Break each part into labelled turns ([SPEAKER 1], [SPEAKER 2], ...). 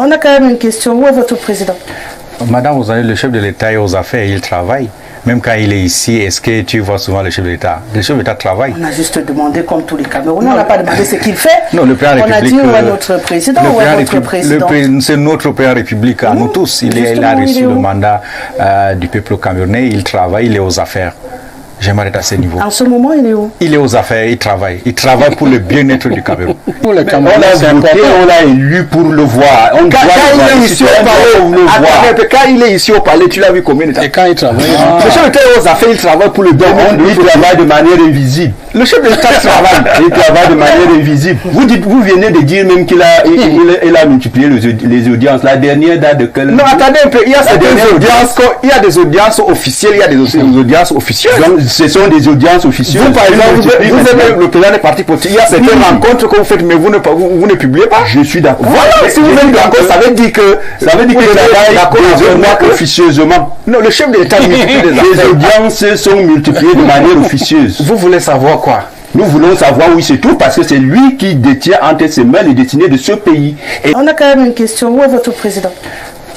[SPEAKER 1] On a quand même une question. Où est votre président?
[SPEAKER 2] Madame, vous avez le chef de l'État et aux affaires, il travaille. Même quand il est ici, est-ce que tu vois souvent le chef de l'État? Le chef de l'État travaille.
[SPEAKER 1] On a juste demandé, comme tous les Camerounais, on n'a pas demandé ce qu'il fait.
[SPEAKER 2] Non, le président
[SPEAKER 1] on a dit où est notre président, où est votre président?
[SPEAKER 2] C'est notre président République à nous tous. Il a reçu le mandat du peuple camerounais, il travaille, il est aux affaires. J'aimerais être à ce niveau.
[SPEAKER 1] En ce moment, il est où?
[SPEAKER 2] Il est aux affaires, il travaille. Il travaille pour le bien-être du Cameroun.
[SPEAKER 3] Pour le Cameroun, on l'a élu pour le voir. Quand il est ici au palais, quand il est ici au palais, tu l'as vu combien de temps?
[SPEAKER 2] Et quand il travaille?
[SPEAKER 3] Le chef de l'État aux affaires, il travaille pour le bien-être. Il travaille de manière invisible. Le chef de l'État travaille. Il travaille de manière invisible. Vous venez de dire même qu'il a multiplié les audiences. La dernière date de quelle?
[SPEAKER 2] Non, attendez un peu. Il y a des audiences officielles, il y a des audiences officielles.
[SPEAKER 3] Ce sont des audiences officielles.
[SPEAKER 2] Vous, par exemple, vous êtes le président des partis politiques. Il y a certaines rencontres que vous faites, mais vous ne publiez pas.
[SPEAKER 3] Je suis d'accord.
[SPEAKER 2] Voilà, si vous êtes d'accord, ça veut dire que
[SPEAKER 3] travaille officieusement.
[SPEAKER 2] Non, le chef de l'État multiplie des
[SPEAKER 3] Les audiences sont multipliées de manière officieuse.
[SPEAKER 2] Vous voulez savoir quoi?
[SPEAKER 3] Nous voulons savoir, oui, c'est tout, parce que c'est lui qui détient entre ses mains les destinées de ce pays.
[SPEAKER 1] Et on a quand même une question. Où est votre président?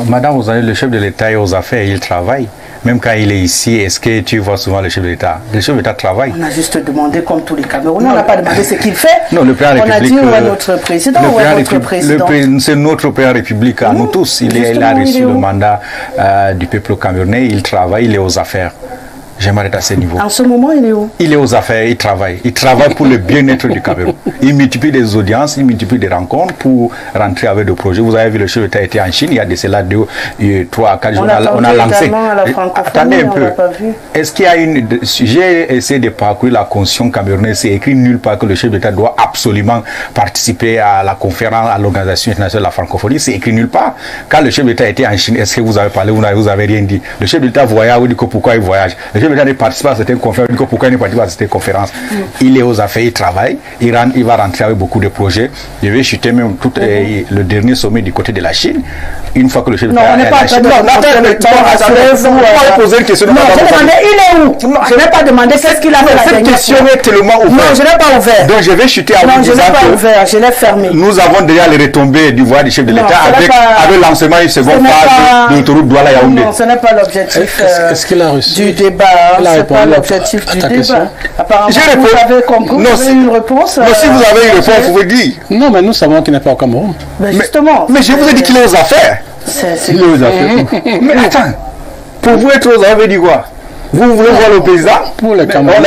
[SPEAKER 2] Madame, vous avez le chef de l'État et aux affaires, il travaille. Même quand il est ici, est-ce que tu vois souvent le chef de l'État? Le chef de l'État travaille.
[SPEAKER 1] On a juste demandé, comme tous les Camerounais, on n'a pas demandé ce qu'il fait.
[SPEAKER 2] Non, le président République.
[SPEAKER 1] On a dit où est notre président, où est votre président?
[SPEAKER 2] C'est notre président République à nous tous. Il a reçu le mandat du peuple camerounais, il travaille, il est aux affaires. J'aimerais être à ce niveau.
[SPEAKER 1] En ce moment, il est où?
[SPEAKER 2] Il est aux affaires, il travaille. Il travaille pour le bien-être du Cameroun. Il multiplie des audiences, il multiplie des rencontres pour rentrer avec des projets. Vous avez vu, le chef de l'État était en Chine, il y a de cela 2, 3, 4 jours. On a lancé.
[SPEAKER 1] Attendez un peu.
[SPEAKER 2] Est-ce qu'il y a j'ai essayé de parcourir la constitution camerounaise, c'est écrit nulle part que le chef de l'État doit absolument participer à la conférence, à l'Organisation internationale de la francophonie. C'est écrit nulle part. Quand le chef de l'État était en Chine, est-ce que vous avez parlé, vous avez rien dit? Le chef de l'État voyage, vous dites pourquoi il voyage. Le chef de l'État ne participe pas à certaines conférences, pourquoi il ne participe pas à certaines conférences? Il est aux affaires, il travaille, il va rentrer avec beaucoup de projets. Je vais chuter même le dernier sommet du côté de la Chine. Une fois que le chef de l'État
[SPEAKER 1] est en Chine.
[SPEAKER 2] Poser une question.
[SPEAKER 1] Non, je demandais, il est où? Je n'ai pas demandé qu'est-ce qu'il a fait la
[SPEAKER 2] dernière fois. Cette question est tellement ouverte.
[SPEAKER 1] Non, je n'ai pas ouvert.
[SPEAKER 2] Donc je vais chuter à vous.
[SPEAKER 1] Non, je n'ai pas ouvert, je l'ai fermé.
[SPEAKER 2] Nous avons déjà les retombées du voyage du chef de l'État avec le lancement d'une seconde phase de l'autoroute Douala-Yaoundé.
[SPEAKER 1] Non, ce n'est pas l'objectif du débat. C'est pas l'objectif du débat. Apparemment, vous avez compris, vous avez une réponse.
[SPEAKER 2] Non, si vous avez une réponse, vous pouvez dire.
[SPEAKER 3] Non, mais nous savons qu'il n'est pas au Cameroun.
[SPEAKER 1] Justement.
[SPEAKER 2] Mais je vous ai dit qu'il est aux affaires.
[SPEAKER 1] C'est
[SPEAKER 3] aux affaires.
[SPEAKER 2] Mais attends, pour vous être aux affaires, dit quoi? Vous voulez voir le président?
[SPEAKER 3] Pour le Cameroun,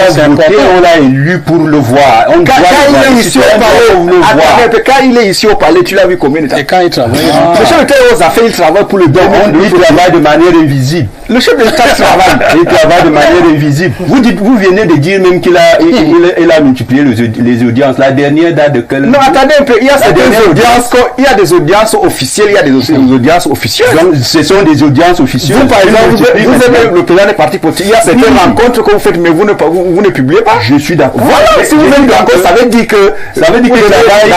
[SPEAKER 3] on l'a élu pour le voir.
[SPEAKER 2] Quand il est ici au palais, tu l'as vu combien de temps?
[SPEAKER 3] Et quand il travaille?
[SPEAKER 2] Le chef de l'État aux affaires, il travaille pour le bien-être.
[SPEAKER 3] Il travaille de manière invisible.
[SPEAKER 2] Le chef de l'État travaille.
[SPEAKER 3] Il travaille de manière invisible. Vous venez de dire même qu'il a multiplié les audiences. La dernière date de quelle?
[SPEAKER 2] Non, attendez un peu. Il y a des audiences officielles, il y a des audiences officielles.
[SPEAKER 3] Donc, ce sont des audiences officielles.
[SPEAKER 2] Vous, par exemple, vous êtes le président des partis politiques. Il y a certaines rencontres que vous faites, mais vous ne publiez pas.
[SPEAKER 3] Je suis d'accord.
[SPEAKER 2] Voilà, si vous êtes d'accord, ça veut dire que
[SPEAKER 3] travaille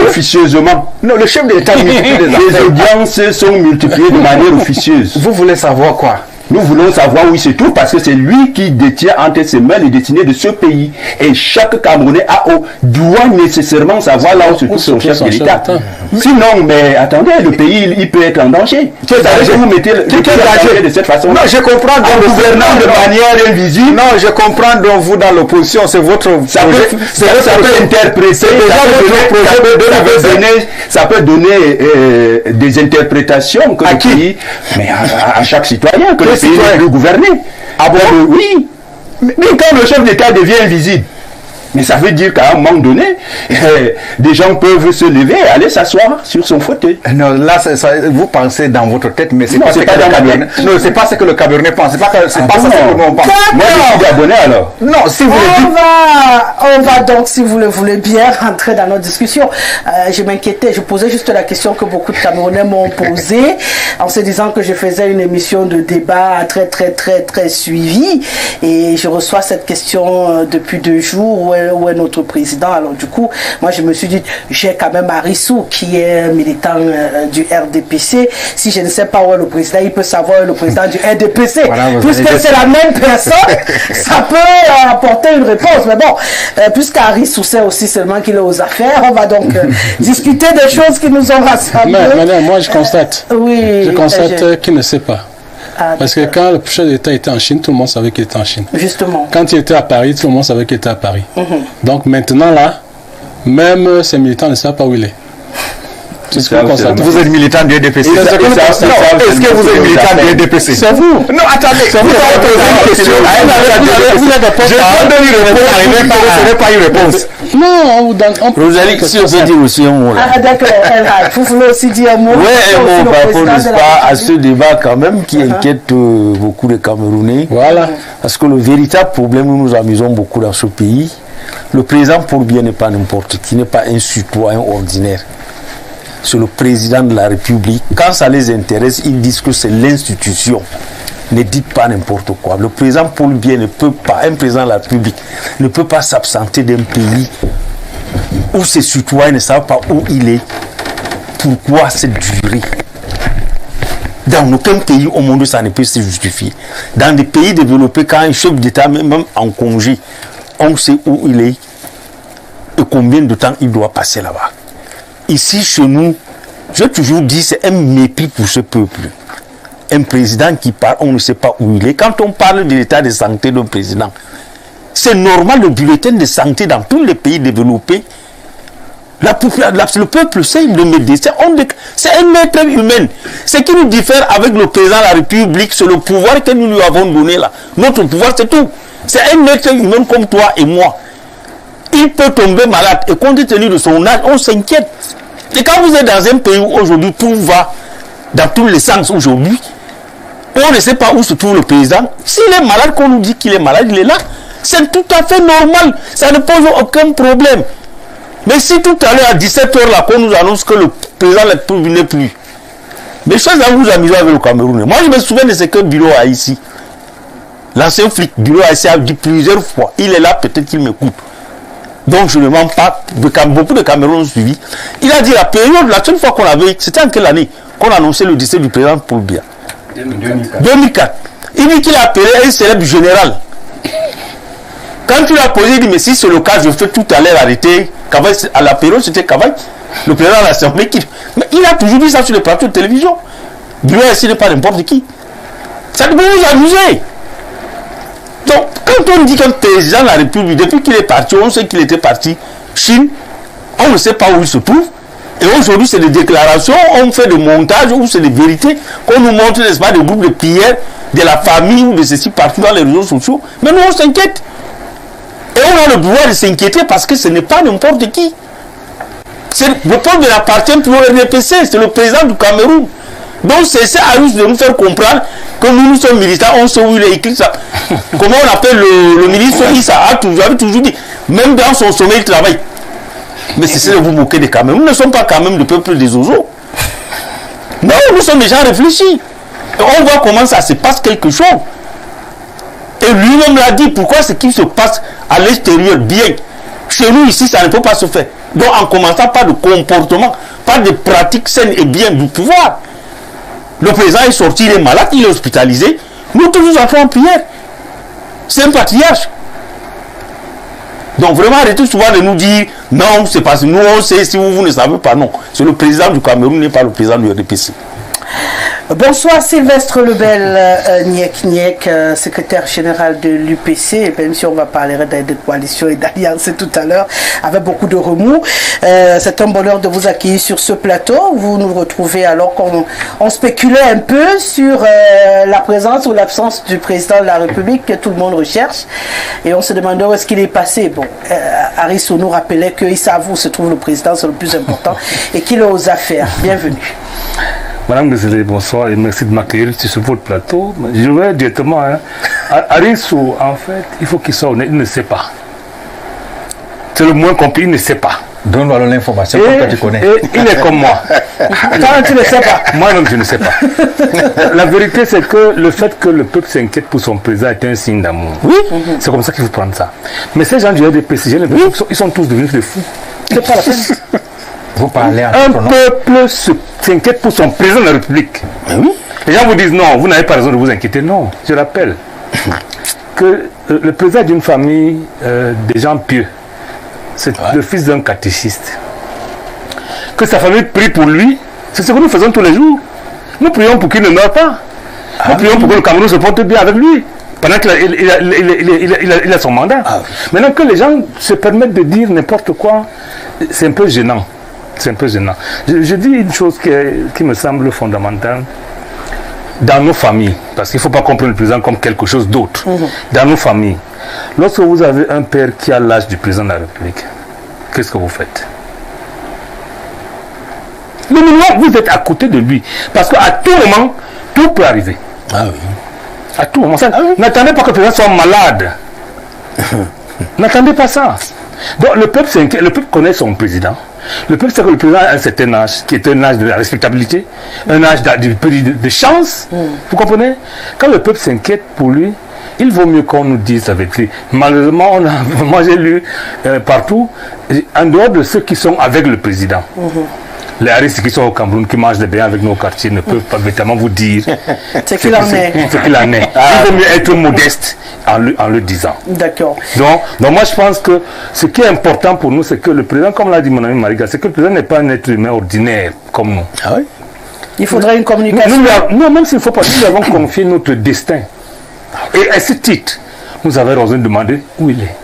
[SPEAKER 3] officieusement.
[SPEAKER 2] Non, le chef de l'État multiplie des
[SPEAKER 3] Les audiences sont multipliées de manière officieuse.
[SPEAKER 2] Vous voulez savoir quoi?
[SPEAKER 3] Nous voulons savoir, oui, c'est tout, parce que c'est lui qui détient entre ses mains les destinées de ce pays. Et chaque Camerounais doit nécessairement savoir là où se trouve son chef de l'État. Sinon, mais attendez, le pays, il peut être en danger. Vous mettez le pays en danger de cette façon.
[SPEAKER 2] Non, je comprends.
[SPEAKER 3] En gouvernant de manière invisible.
[SPEAKER 2] Non, je comprends. Donc vous, dans l'opposition, c'est votre
[SPEAKER 3] ça peut interpréter. Ça peut donner des interprétations que le pays, mais à chaque citoyen que le pays peut gouverner. Ah bon? Oui. Mais quand le chef d'État devient invisible, mais ça veut dire qu'à un moment donné, des gens peuvent se lever et aller s'asseoir sur son fauteuil.
[SPEAKER 2] Non, là, vous pensez dans votre tête, mais c'est pas ce que le Camerounais. Non, c'est pas ce que le Camerounais pense. C'est pas ça que nous on pense.
[SPEAKER 3] Moi, je suis abonné alors.
[SPEAKER 1] Non, si vous on va donc, si vous le voulez bien, rentrer dans notre discussion. Je m'inquiétais, je posais juste la question que beaucoup de Camerounais m'ont posée, en se disant que je faisais une émission de débat très suivie, et je reçois cette question depuis 2 jours. où est notre président. Alors du coup, moi je me suis dit, j'ai quand même Arissou qui est un militant du RDPC. Si je ne sais pas où est le président, il peut savoir où est le président du RDPC. Voilà, puisque c'est la même personne, ça peut apporter une réponse. Mais bon, puisqu'Arissou sait aussi seulement qu'il est aux affaires, on va donc discuter des choses qui nous ont rassemblés.
[SPEAKER 4] Mais moi je constate.
[SPEAKER 1] Oui,
[SPEAKER 4] je constate qu'il ne sait pas. Parce que quand le chef d'État était en Chine, tout le monde savait qu'il était en Chine.
[SPEAKER 1] Justement.
[SPEAKER 4] Quand il était à Paris, tout le monde savait qu'il était à Paris. Donc maintenant là, même ces militants ne savent pas où il est.
[SPEAKER 2] Vous êtes militant du RDPC. Est-ce que vous êtes militant du RDPC? C'est vous. Non, attendez. Vous avez posé une question. Vous avez répondu. Je donne une réponse. Ce n'est pas une réponse.
[SPEAKER 4] Non,
[SPEAKER 5] Rosalie, si on peut dire aussi un mot là.
[SPEAKER 1] Ah d'accord, vous voulez aussi dire un mot?
[SPEAKER 5] Oui, un mot par rapport, n'est-ce pas, à ce débat quand même qui inquiète beaucoup les Camerounais.
[SPEAKER 4] Voilà.
[SPEAKER 5] Parce que le véritable problème, nous nous amusons beaucoup dans ce pays. Le président Paul Biya n'est pas n'importe qui, n'est pas un citoyen ordinaire. C'est le président de la République. Quand ça les intéresse, ils disent que c'est l'institution. Ne dites pas n'importe quoi. Le président Paul Biya ne peut pas, un président de la République, ne peut pas s'absenter d'un pays où ses citoyens ne savent pas où il est. Pourquoi cette durée? Dans aucun pays au monde, ça ne peut se justifier. Dans des pays développés, quand un chef d'État, même en congé, on sait où il est et combien de temps il doit passer là-bas. Ici, chez nous, j'ai toujours dit, c'est un mépris pour ce peuple. Un président qui parle, on ne sait pas où il est. Quand on parle de l'état de santé d'un président, c'est normal, le bulletin de santé dans tous les pays développés. Le peuple sait, le médecin, c'est un être humain. Ce qui nous diffère avec le président de la République, c'est le pouvoir que nous lui avons donné là. Notre pouvoir, c'est tout. C'est un être humain comme toi et moi. Il peut tomber malade et compte tenu de son âge, on s'inquiète. Et quand vous êtes dans un pays où aujourd'hui tout va dans tous les sens aujourd'hui, on ne sait pas où se trouve le président. S'il est malade, qu'on nous dit qu'il est malade, il est là. C'est tout à fait normal. Ça ne pose aucun problème. Mais si tout à l'heure à 17h là, qu'on nous annonce que le président n'est plus, les choses à vous amuser avec le Cameroun. Moi je me souviens de ce que Bilo a ici. L'ancien flic Bilo a dit plusieurs fois. Il est là, peut-être qu'il m'écoute. Donc je ne mens pas, beaucoup de Camerounais ont suivi. Il a dit la période, la seule fois qu'on avait, c'était en quelle année qu'on a annoncé le décès du président Paul Biya? 2004. Il dit qu'il a appelé un célèbre général. Quand tu l'as posé, il dit mais si c'est le cas, je fais tout à l'heure arrêter. À la période, c'était Kavaï, le président de l'Assemblée. Mais il a toujours dit ça sur les plateaux de télévision. Bilo ici n'est pas n'importe qui. Ça doit vous amuser. Donc, quand on dit qu'un président de la République, depuis qu'il est parti, on sait qu'il était parti Chine, on ne sait pas où il se trouve. Et aujourd'hui, c'est des déclarations, on fait des montages, ou c'est des vérités, qu'on nous montre, n'est-ce pas, des groupes de prières de la famille ou de ceci partout dans les réseaux sociaux. Mais nous, on s'inquiète. Et on a le pouvoir de s'inquiéter parce que ce n'est pas n'importe qui. Le peuple n'appartient plus au RDPC, c'est le président du Cameroun. Donc c'est à nous de nous faire comprendre que nous sommes militants, on sait où il est écrit ça. Comment on appelle le ministre Issa a toujours dit, même dans son sommeil, il travaille. Mais c'est de vous moquer des Cameroun. Nous ne sommes pas quand même le peuple des oiseaux. Non, nous sommes des gens réfléchis. Et on voit comment ça se passe quelque chose. Et lui-même l'a dit, pourquoi ce qui se passe à l'extérieur bien. Chez nous ici, ça ne peut pas se faire. Donc en commençant par de comportement, par de pratiques saines et bien du pouvoir. Le président est sorti, il est malade, il est hospitalisé. Nous tous nous entrons en prière. C'est un patriarche. Donc vraiment arrêtez souvent de nous dire non, c'est parce que nous on sait, si vous ne savez pas, non. C'est le président du Cameroun, n'est pas le président du RDPC.
[SPEAKER 1] Bonsoir Sylvestre Lebel, Niek, secrétaire général de l'UPC, même si on va parler de coalition et d'alliance tout à l'heure, avec beaucoup de remous. C'est un bonheur de vous accueillir sur ce plateau. Vous nous retrouvez alors qu'on spéculait un peu sur la présence ou l'absence du président de la République que tout le monde recherche. Et on se demandait où est-ce qu'il est passé. Bon, Arissou nous rappelait que Issa Avou se trouve le président, c'est le plus important, et qu'il est aux affaires. Bienvenue.
[SPEAKER 6] Madame Gazelle, bonsoir et merci de m'accueillir sur votre plateau. Je vais directement. Arissou, en fait, il faut qu'il soit honnête, il ne sait pas. C'est le moins compris, il ne sait pas.
[SPEAKER 2] Donne-moi l'information, pourquoi tu connais.
[SPEAKER 6] Et il est comme moi.
[SPEAKER 1] Toi, tu ne sais pas.
[SPEAKER 6] Moi, non, je ne sais pas. La vérité, c'est que le fait que le peuple s'inquiète pour son président est un signe d'amour. Oui. C'est comme ça qu'il faut prendre ça. Mais ces gens du RDPC, ils sont tous devenus des fous. C'est pas la peine.
[SPEAKER 2] Vous parlez
[SPEAKER 6] Un peuple s'inquiète pour son président de la République. Oui. Les gens vous disent non, vous n'avez pas raison de vous inquiéter. Non, je rappelle que le président d'une famille des gens pieux, c'est le fils d'un catéchiste. Que sa famille prie pour lui, c'est ce que nous faisons tous les jours. Nous prions pour qu'il ne meure pas. Nous prions pour que le Cameroun se porte bien avec lui, pendant qu'il a son mandat. Maintenant que les gens se permettent de dire n'importe quoi, c'est un peu gênant. C'est un peu gênant. Je dis une chose qui me semble fondamentale. Dans nos familles, parce qu'il ne faut pas comprendre le président comme quelque chose d'autre. Dans nos familles, lorsque vous avez un père qui a l'âge du président de la République, qu'est-ce que vous faites? Le minimum, vous êtes à côté de lui. Parce qu'à tout moment, tout peut arriver.
[SPEAKER 5] Ah oui.
[SPEAKER 6] À tout moment. N'attendez pas que le président soit malade. N'attendez pas ça. Donc le peuple connaît son président. Le peuple sait que le président a un certain âge, qui est un âge de la respectabilité, un âge de chance. Vous comprenez? Quand le peuple s'inquiète pour lui, il vaut mieux qu'on nous dise la vérité. Malheureusement, moi j'ai lu partout, en dehors de ceux qui sont avec le président. Les haristes qui sont au Cameroun, qui mangent des biens avec nos quartiers, ne peuvent pas véritablement vous dire
[SPEAKER 1] ce qu'il en est.
[SPEAKER 6] Ce qu'il en est. Il vaut mieux être modeste en le disant.
[SPEAKER 1] D'accord.
[SPEAKER 6] Donc moi je pense que ce qui est important pour nous, c'est que le président, comme l'a dit mon ami Mariga, c'est que le président n'est pas un être humain ordinaire comme nous.
[SPEAKER 5] Ah oui?
[SPEAKER 1] Il faudrait une communication.
[SPEAKER 6] Non, même s'il ne faut pas, nous avons confié notre destin. Et à ce titre, nous avons raison de demander où il est.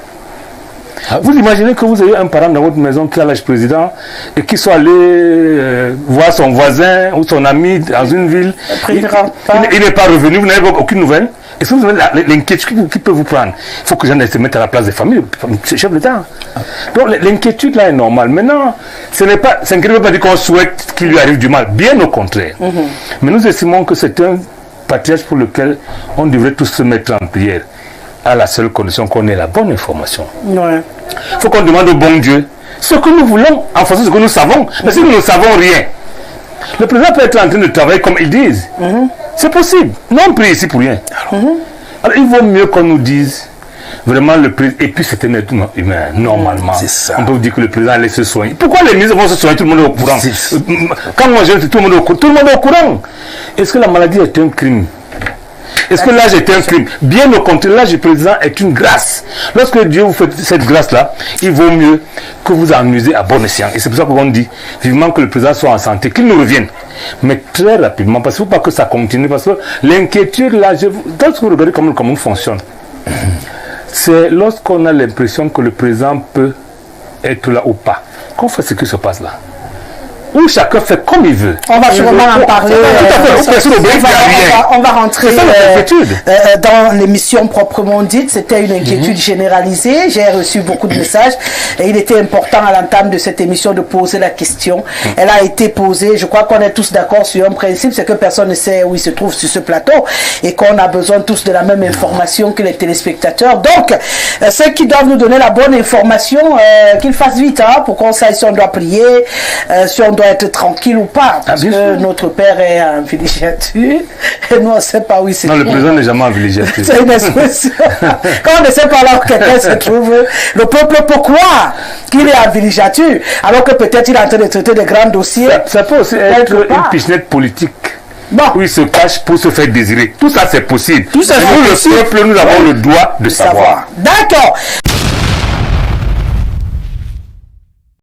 [SPEAKER 6] Vous imaginez que vous avez un parent dans votre maison qui a l'âge président et qui soit allé voir son voisin ou son ami dans une ville. Il n'est pas revenu, vous n'avez aucune nouvelle. Et si vous avez l'inquiétude qui peut vous prendre, il faut que les gens se mettent à la place des familles, c'est chef d'État. Donc l'inquiétude là est normale. Maintenant, ça ne veut pas dire qu'on souhaite qu'il lui arrive du mal, bien au contraire. Mais nous estimons que c'est un patriarche pour lequel on devrait tous se mettre en prière, à la seule condition qu'on ait la bonne information. Il faut qu'on demande au bon Dieu ce que nous voulons en fonction de ce que nous savons. Mais si nous ne savons rien, le président peut être en train de travailler comme ils disent. C'est possible. Nous on prie ici pour rien. Alors il vaut mieux qu'on nous dise vraiment le président. Et puis c'est un être humain, normalement. On peut vous dire que le président allait se soigner. Pourquoi les ministres vont se soigner? Tout le monde est au courant. Quand moi je dis tout le monde est au courant. Est-ce que la maladie est un crime? Est-ce que l'âge est un crime? Bien au contraire, l'âge du président est une grâce. Lorsque Dieu vous fait cette grâce-là, il vaut mieux que vous en usez à bon escient. Et c'est pour ça qu'on dit vivement que le président soit en santé, qu'il nous revienne. Mais très rapidement, parce qu'il ne faut pas que ça continue. Parce que l'inquiétude, là, lorsque vous regardez comment le Cameroun fonctionne, c'est lorsqu'on a l'impression que le président peut être là ou pas, qu'on fait ce qui se passe là. Où chacun fait comme il veut.
[SPEAKER 1] On va sûrement en parler. On va rentrer dans l'émission proprement dite. C'était une inquiétude généralisée. J'ai reçu beaucoup de messages et il était important à l'entame de cette émission de poser la question. Elle a été posée. Je crois qu'on est tous d'accord sur un principe, c'est que personne ne sait où il se trouve sur ce plateau et qu'on a besoin tous de la même information que les téléspectateurs. Donc, ceux qui doivent nous donner la bonne information, qu'ils fassent vite pour qu'on sache si on doit prier, si on doit être tranquille ou pas, parce que notre père est en villégiature et nous on ne sait pas où il se trouve.
[SPEAKER 6] Non, le président n'est jamais en villégiature.
[SPEAKER 1] C'est une expression. Quand on ne sait pas là où quelqu'un se trouve, le peuple peut croire qu'il est en villégiature, alors que peut-être il est en train de traiter de grands dossiers.
[SPEAKER 6] Ça peut aussi être une pichenette politique. Où il se cache pour se faire désirer. Tout ça c'est possible. Tout ça, nous le peuple, nous avons le droit de savoir.
[SPEAKER 1] D'accord.